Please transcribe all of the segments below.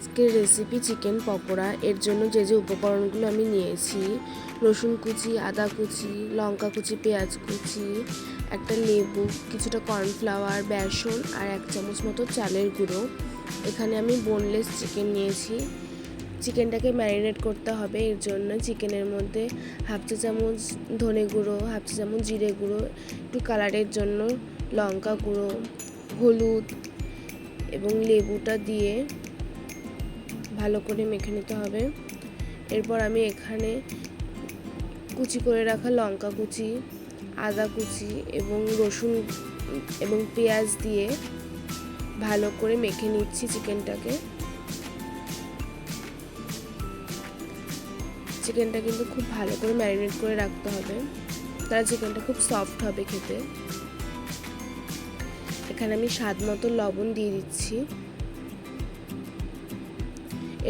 আজকের recipe chicken pakora. এর জন্য যে উপকরণগুলো আমি নিয়েছি, রসুন কুচি, আদা কুচি, লঙ্কা কুচি, পেঁয়াজ কুচি, একটা লেবু, কিছুটা কর্নফ্লাওয়ার, বেসন আর 1 চামচ মতো চালের গুঁড়ো। এখানে আমি বোনলেস চিকেন নিয়েছি। চিকেনটাকে ম্যারিনেট করতে হবে। এর জন্য চিকেনের মধ্যে 1/2 চা চামচ ধনে গুঁড়ো, 1/2 চা চামচ জিরে গুঁড়ো, একটু কালারের জন্য লঙ্কা গুঁড়ো, হলুদ এবং লেবুটা দিয়ে ভালো করে মেখে নিতে হবে। এরপর আমি এখানে কুচি করে রাখা লঙ্কা কুচি, আদা কুচি এবং রসুন এবং পেঁয়াজ দিয়ে ভালো করে মেখে নিচ্ছি চিকেনটাকে। চিকেনটা কিন্তু খুব ভালো করে ম্যারিনেট করে রাখতে হবে, তাহলে চিকেনটা খুব সফট হবে খেতে। এখানে আমি স্বাদ মতো লবণ দিয়ে দিচ্ছি।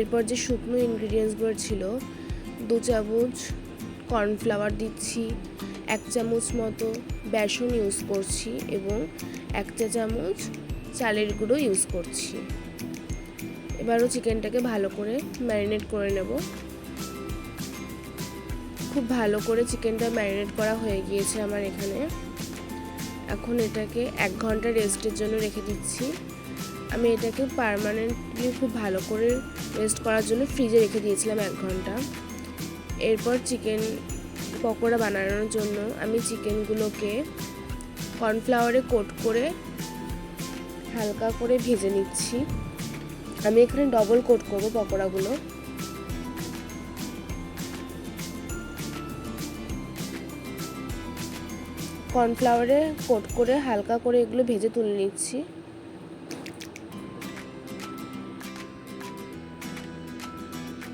এরপর যে শুকনো ইনগ্রিডিয়েন্টসগুলো ছিল, 2 চামচ কর্নফ্লাওয়ার দিচ্ছি, 1 চামচ মতো বেসন ইউজ করছি এবং 1 চা চামচ চালের গুঁড়ো ইউজ করছি। এবারও চিকেনটাকে ভালো করে ম্যারিনেট করে নেব। খুব ভালো করে চিকেনটা ম্যারিনেট করা হয়ে গিয়েছে আমার এখানে। এখন এটাকে 1 ঘন্টা রেস্টের জন্য রেখে দিচ্ছি। আমি এটাকে পার্মানেন্টলি খুব ভালো করে রেস্ট করার জন্য ফ্রিজে রেখে দিয়েছিলাম 1 ঘন্টা। এরপর চিকেন পকোড়া বানানোর জন্য আমি চিকেনগুলোকে কর্নফ্লাওয়ারে কোট করে হালকা করে ভেজে নিচ্ছি। আমি এখানে ডবল কোট করব পকোড়াগুলো। কর্নফ্লাওয়ারে কোট করে হালকা করে এগুলো ভেজে তুলে নিচ্ছি।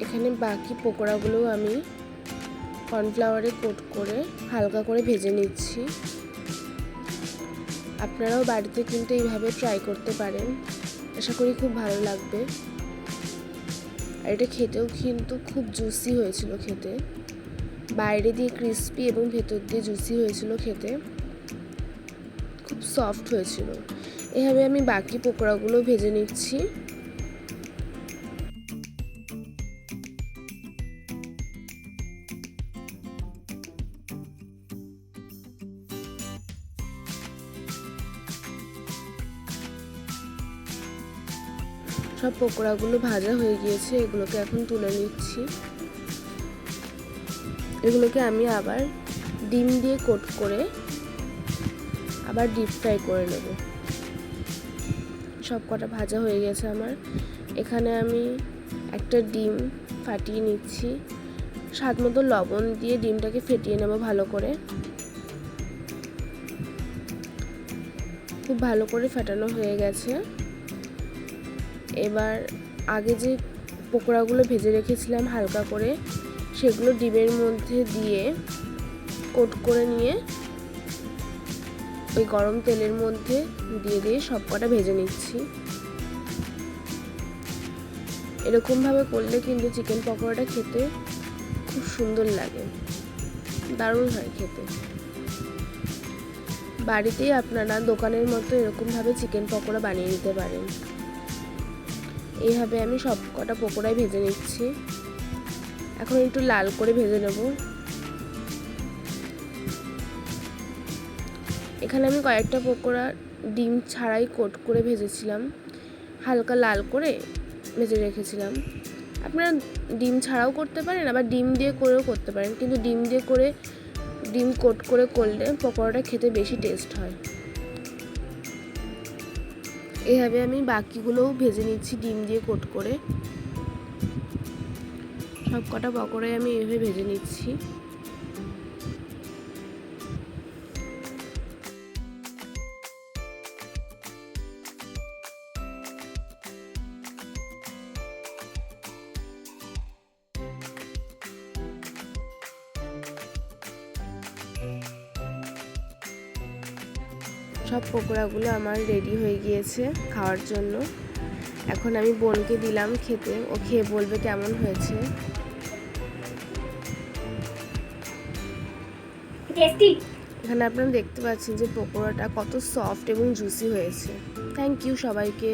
এখানে বাকি পকোড়াগুলো আমি কর্নফ্লাওয়ারে কোট করে হালকা করে ভেজে নিচ্ছি। আপনারাও বাড়িতে কিন্তু এইভাবে ট্রাই করতে পারেন, আশা করি খুব ভালো লাগবে। আর এটা খেতেও কিন্তু খুব জুসি হয়েছিল খেতে, বাইরে দিয়ে ক্রিস্পি এবং ভেতর দিয়ে জুসি হয়েছিল খেতে, খুব সফট হয়েছিল। এভাবে আমি বাকি পকোড়াগুলো ভেজে নিচ্ছি। সব পকোড়াগুলো ভাজা হয়ে গিয়েছে, এগুলোকে এখন তুলে নিচ্ছি। এগুলোকে আমি আবার ডিম দিয়ে কোট করে আবার ডিপ ফ্রাই করে নেব। সব কটা ভাজা হয়ে গেছে আমার। এখানে আমি একটা ডিম ফাটিয়ে নিচ্ছি। স্বাদ মতো লবণ দিয়ে ডিমটাকে ফেটিয়ে নেব ভালো করে। খুব ভালো করে ফাটানো হয়ে গেছে। এবার আগে যে পকোড়াগুলো ভেজে রেখেছিলাম হালকা করে, সেগুলো ডিমের মধ্যে দিয়ে কোট করে নিয়ে ওই গরম তেলের মধ্যে দিয়ে সব কটা ভেজে নিচ্ছি। এরকমভাবে করলে কিন্তু চিকেন পকোড়াটা খেতে খুব সুন্দর লাগে, দারুণ হয় খেতে। বাড়িতেই আপনারা দোকানের মতো এরকমভাবে চিকেন পকোড়া বানিয়ে নিতে পারেন। এইভাবে আমি সব কটা পকোড়াই ভেজে নিচ্ছি। এখন একটু লাল করে ভেজে নেব। এখানে আমি কয়েকটা পকোড়া ডিম ছাড়াই কোট করে ভেজেছিলাম, হালকা লাল করে ভেজে রেখেছিলাম। আপনারা ডিম ছাড়াও করতে পারেন, আবার ডিম দিয়ে করেও করতে পারেন, কিন্তু ডিম দিয়ে করে ডিম কোট করে করলে পকোড়াটা খেতে বেশি টেস্ট হয়। এভাবে আমি বাকিগুলোও ভেজে নিচ্ছি ডিম দিয়ে কোট করে। সব কটা পকোড়াই আমি এভাবে ভেজে নিচ্ছি। সব পকোড়াগুলো আমার রেডি হয়ে গিয়েছে খাওয়ার জন্য। এখন আমি বোনকে দিলাম খেতে, ও খেয়ে বলবে কেমন হয়েছে। এখানে আপনারা দেখতে পাচ্ছেন যে পকোড়াটা কত সফট এবং জুসি হয়েছে। থ্যাংক ইউ সবাইকে।